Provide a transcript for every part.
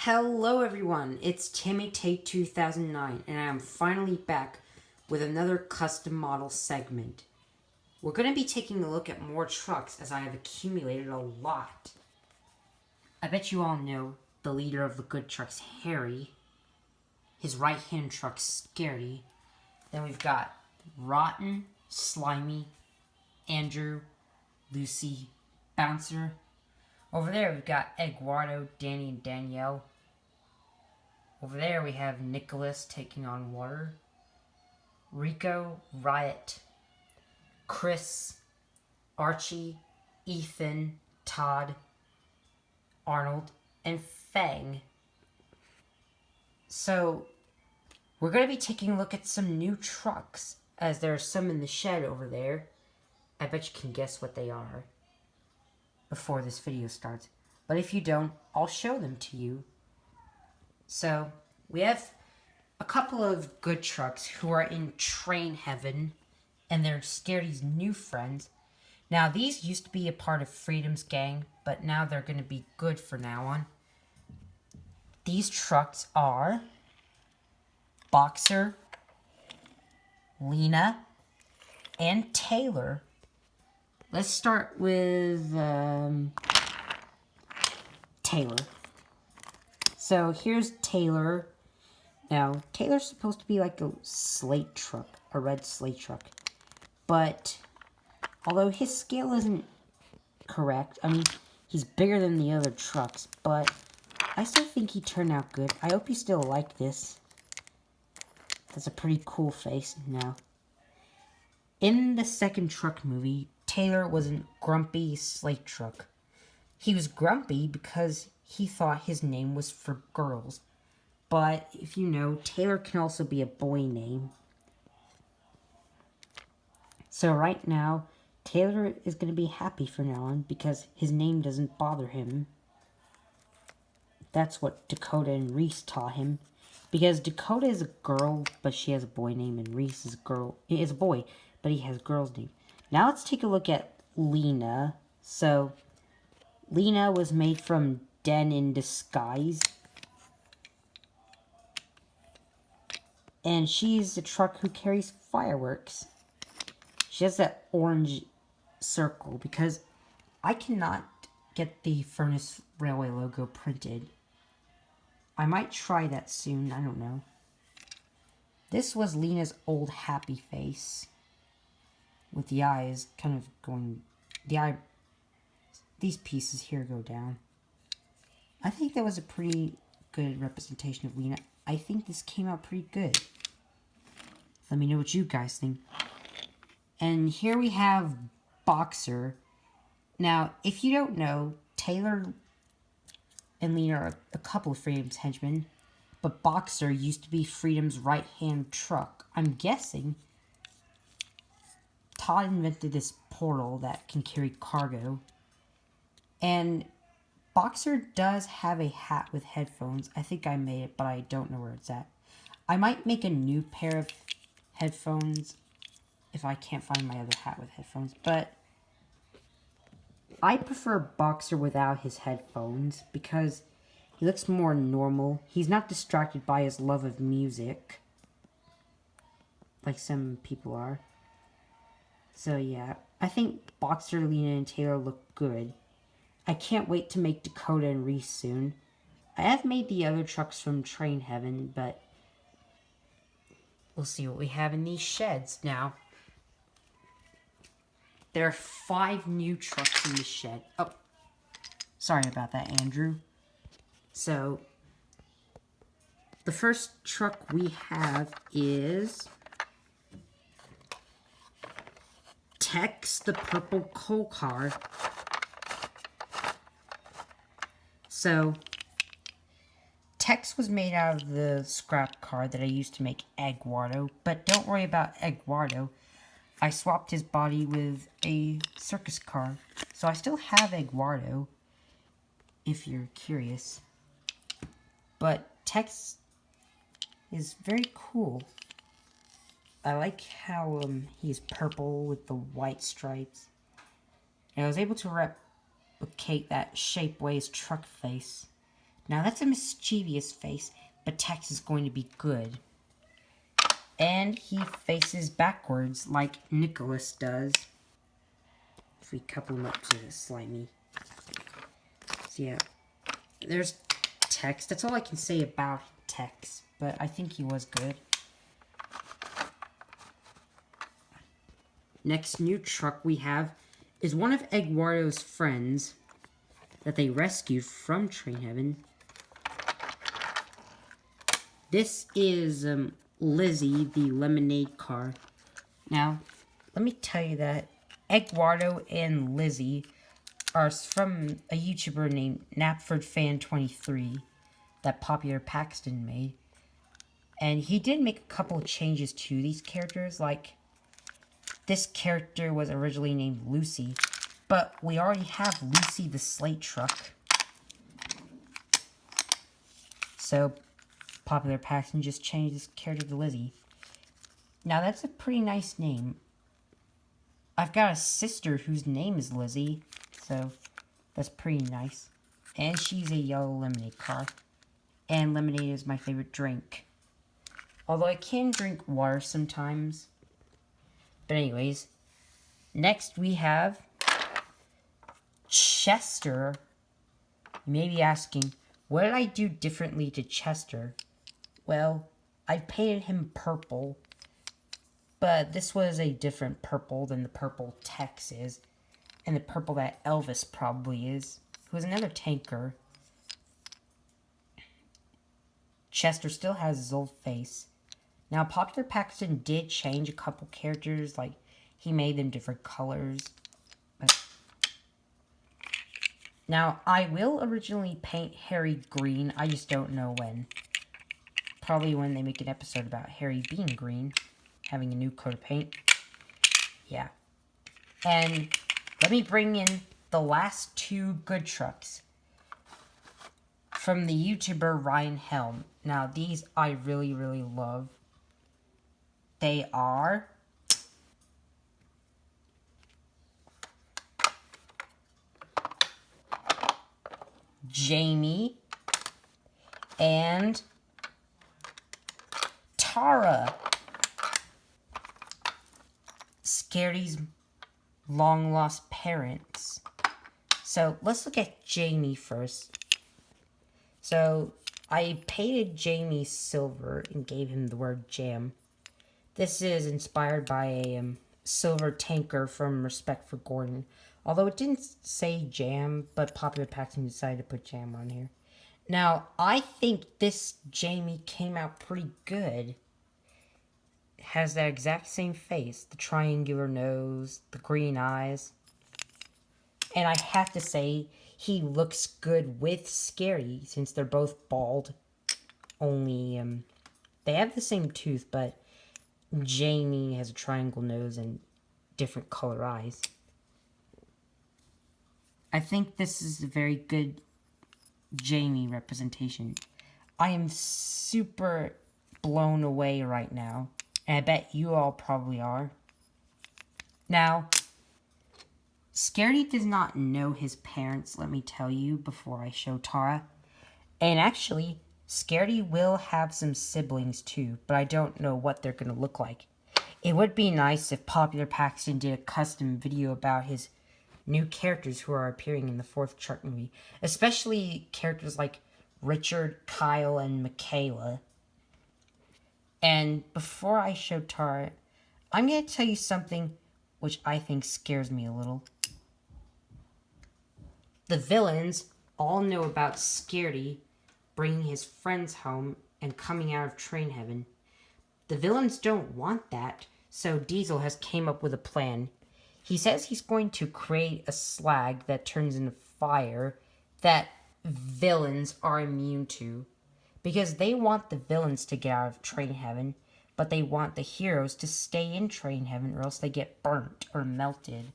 Hello everyone, it's Timmy Tate 2009 and I am finally back with another custom model segment. We're going to be taking a look at more trucks as I have accumulated a lot. I bet you all know the leader of the good trucks, Harry. His right hand truck, Scaredy. Then we've got Rotten, Slimy, Andrew, Lucy, Bouncer. Over there we've got Eduardo, Danny, and Danielle. Over there we have Nicholas taking on Water, Rico, Riot, Chris, Archie, Ethan, Todd, Arnold, and Fang. So, we're going to be taking a look at some new trucks, as there are some in the shed over there. I bet you can guess what they are before this video starts. But if you don't, I'll show them to you. So, we have a couple of good trucks who are in train heaven, and they're Scaredy's new friends. Now, these used to be a part of Freedom's gang, but now they're going to be good for now on. These trucks are Boxer, Lena, and Taylor. Let's start with Taylor. So here's Taylor. Now, Taylor's supposed to be like a slate truck, a red slate truck. But, although his scale isn't correct, I mean, he's bigger than the other trucks, but I still think he turned out good. I hope you still like this. That's a pretty cool face now. In the second truck movie, Taylor was a grumpy slate truck. He was grumpy because he thought his name was for girls. But, if you know, Taylor can also be a boy name. So right now, Taylor is going to be happy from now on because his name doesn't bother him. That's what Dakota and Reese taught him. Because Dakota is a girl, but she has a boy name, and Reese is a boy, but he has a girl's name. Now let's take a look at Lena. So, Lena was made from Den in Disguise. And she's a truck who carries fireworks. She has that orange circle because I cannot get the Furnace Railway logo printed. I might try that soon, I don't know. This was Lena's old happy face. With the eyes kind of going... These pieces here go down. I think that was a pretty good representation of Lena. I think this came out pretty good. Let me know what you guys think. And here we have Boxer. Now, if you don't know, Taylor and Lena are a couple of Freedom's henchmen, but Boxer used to be Freedom's right-hand truck. I'm guessing Todd invented this portal that can carry cargo. And Boxer does have a hat with headphones. I think I made it, but I don't know where it's at. I might make a new pair of headphones if I can't find my other hat with headphones, but I prefer Boxer without his headphones because he looks more normal. He's not distracted by his love of music like some people are. So yeah, I think Boxer, Lena, and Taylor look good. I can't wait to make Dakota and Reese soon. I have made the other trucks from Train Heaven, but we'll see what we have in these sheds now. There are 5 new trucks in the shed. Oh, sorry about that, Andrew. So, the first truck we have is Tex, the purple coal car. So, Tex was made out of the scrap car that I used to make Eduardo, but don't worry about Eduardo. I swapped his body with a circus car, so I still have Eduardo, if you're curious. But Tex is very cool. I like how he's purple with the white stripes. And I was able to replicate that Shapeways truck face. Now that's a mischievous face, but Tex is going to be good. And he faces backwards like Nicholas does. If we couple him up to the slimy. So yeah, there's Tex. That's all I can say about Tex, but I think he was good. Next new truck we have is one of Eduardo's friends that they rescued from Train Heaven. This is Lizzie, the lemonade car. Now, let me tell you that Eduardo and Lizzie are from a YouTuber named NapfordFan23 that Popular Paxton made. And he did make a couple of changes to these characters, like this character was originally named Lucy, but we already have Lucy the Slate Truck. So, Popular Paxton just changed this character to Lizzie. Now, that's a pretty nice name. I've got a sister whose name is Lizzie, so that's pretty nice. And she's a yellow lemonade car. And lemonade is my favorite drink. Although I can drink water sometimes. But anyways, next we have Chester. You may be asking, what did I do differently to Chester? Well, I painted him purple, but this was a different purple than the purple Tex is, and the purple that Elvis probably is, who is another tanker. Chester still has his old face. Now, Popular Paxton did change a couple characters, like he made them different colors. But now, I will originally paint Harry green, I just don't know when. Probably when they make an episode about Harry being green, having a new coat of paint. Yeah. And let me bring in the last two good trucks from the YouTuber Ryan Helm. Now, these I really, really love. They are Jamie and Tara, Scaredy's long-lost parents. So, let's look at Jamie first. So, I painted Jamie silver and gave him the word jam. This is inspired by a silver tanker from Respect for Gordon. Although it didn't say jam, but Popular Paxton decided to put jam on here. Now, I think this Jamie came out pretty good. It has that exact same face. The triangular nose, the green eyes. And I have to say, he looks good with Scary, since they're both bald. Only, they have the same tooth, but Jamie has a triangle nose and different color eyes. I think this is a very good Jamie representation. I am super blown away right now, and I bet you all probably are. Now, Scaredy does not know his parents, let me tell you, before I show Tara. And actually, Scaredy will have some siblings too, but I don't know what they're going to look like. It would be nice if Popular Paxton did a custom video about his new characters who are appearing in the 4th Truck movie. Especially characters like Richard, Kyle, and Michaela. And before I show Tara, I'm going to tell you something which I think scares me a little. The villains all know about Scaredy bringing his friends home and coming out of Train Heaven. The villains don't want that, so Diesel has came up with a plan. He says he's going to create a slag that turns into fire that villains are immune to. Because they want the villains to get out of Train Heaven, but they want the heroes to stay in Train Heaven or else they get burnt or melted.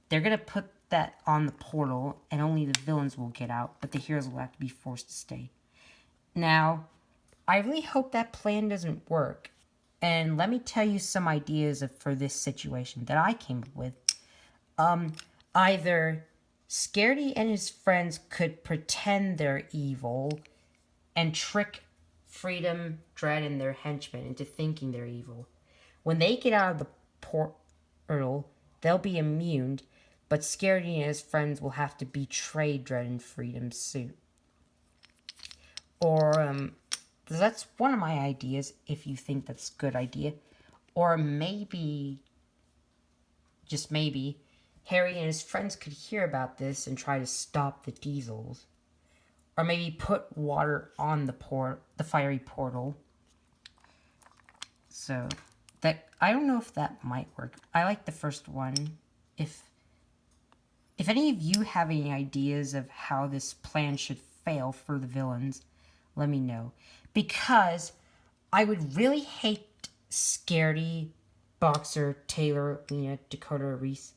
They're going to put that on the portal, and only the villains will get out, but the heroes will have to be forced to stay. Now, I really hope that plan doesn't work, and let me tell you some ideas for this situation that I came up with. Either Scaredy and his friends could pretend they're evil and trick Freedom, Dread, and their henchmen into thinking they're evil. When they get out of the portal, they'll be immune, but Scaredy and his friends will have to betray Dread and Freedom's suit. Or, that's one of my ideas, if you think that's a good idea. Or maybe, just maybe, Harry and his friends could hear about this and try to stop the Diesels. Or maybe put water on the fiery portal. So, that, I don't know if that might work. I like the first one. If any of you have any ideas of how this plan should fail for the villains, let me know. Because I would really hate Scaredy, Boxer, Taylor, Lena, Dakota, Reese,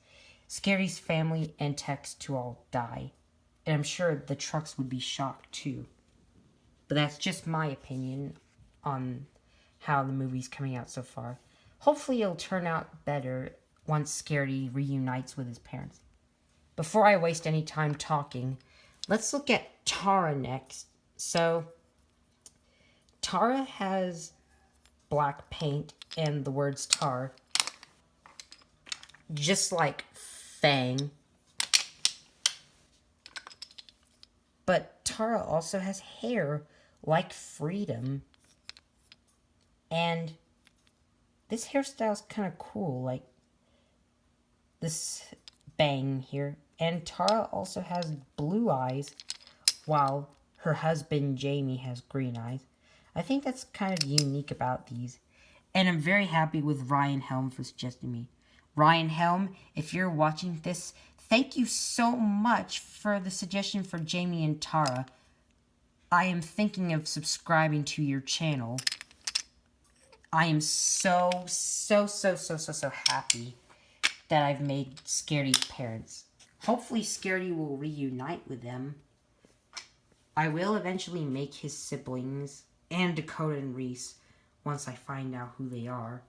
Scaredy's family, and Tex to all die. And I'm sure the trucks would be shocked too. But that's just my opinion on how the movie's coming out so far. Hopefully it'll turn out better once Scaredy reunites with his parents. Before I waste any time talking, let's look at Tara next. So, Tara has black paint and the words Tar, just like Fang. But Tara also has hair like Freedom. And this hairstyle's kind of cool, like this bang here. And Tara also has blue eyes, while her husband Jamie has green eyes. I think that's kind of unique about these. And I'm very happy with Ryan Helm for suggesting me. Ryan Helm, if you're watching this, thank you so much for the suggestion for Jamie and Tara. I am thinking of subscribing to your channel. I am so happy that I've made Scaredy's parents. Hopefully Scaredy will reunite with them. I will eventually make his siblings and Dakota and Reese once I find out who they are.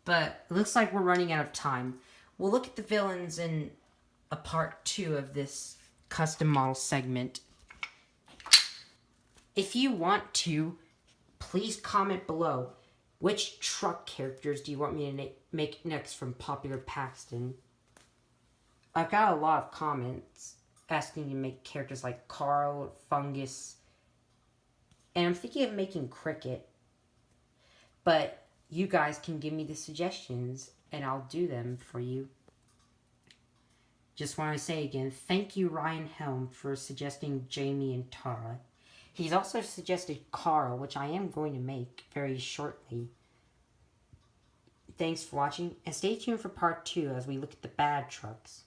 But it looks like we're running out of time. We'll look at the villains in a part 2 of this custom model segment. If you want to, please comment below. Which truck characters do you want me to make next from Popular Paxton? I've got a lot of comments asking to make characters like Carl, Fungus, and I'm thinking of making Cricket. But you guys can give me the suggestions, and I'll do them for you. Just want to say again, thank you Ryan Helm for suggesting Jamie and Tara. He's also suggested Carl, which I am going to make very shortly. Thanks for watching, and stay tuned for part 2 as we look at the bad trucks.